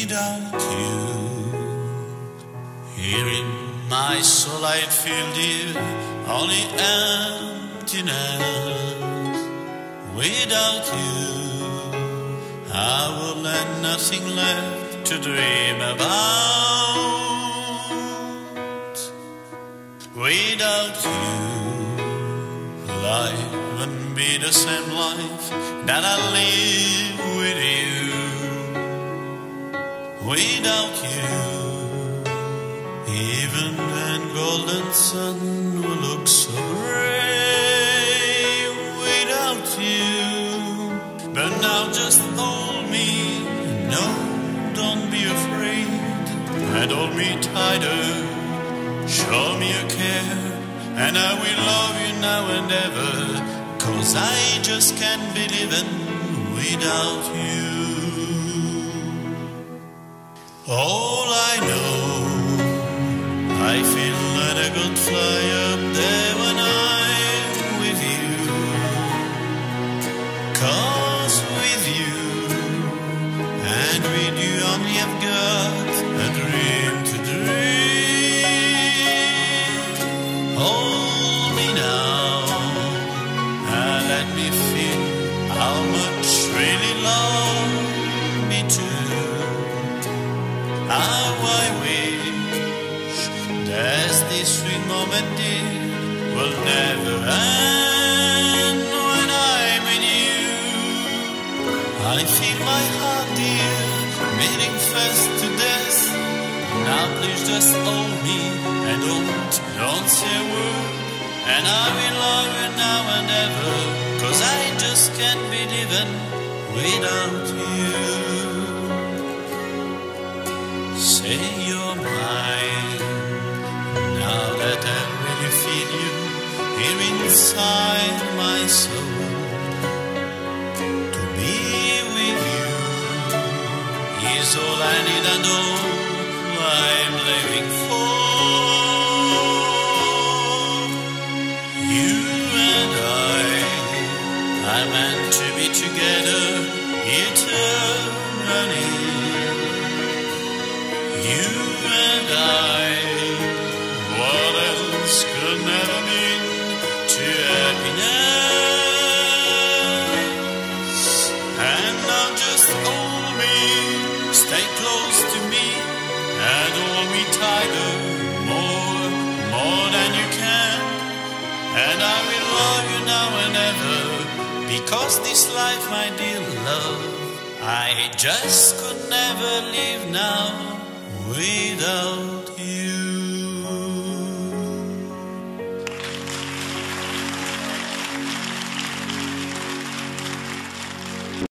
without you. Here in my soul I feel, dear, only emptiness. Without you, I will have nothing left to dream about. Without you, life wouldn't be the same life that I live with you. Without you, even when golden sun will look so gray. Without you, but now just hold me. No, don't be afraid. And hold me tighter. Show me your care, and I will love you now and ever. 'Cause I just can't be living without you. All I know, I feel like I could fly up there when I'm with you. 'Cause with you, and with you only I've got a dream to dream. Hold me now, and let me feel how much really love me too. How I wish there's this sweet moment, dear, will never end when I'm with you. I feel my heart, dear, beating fast to death. Now please just hold me and don't say a word. And I will love you now and ever. 'Cause I just can't be living without you. Say you're mine, now that I really feel you here inside my soul. To be with you is all I need and all I'm living for. You and I meant to be together eternally. You and I, what else could never mean to happiness? And now just hold me, stay close to me, and hold me tighter, more than you can. And I will love you now and ever, because this life, my dear love, I just could never live now without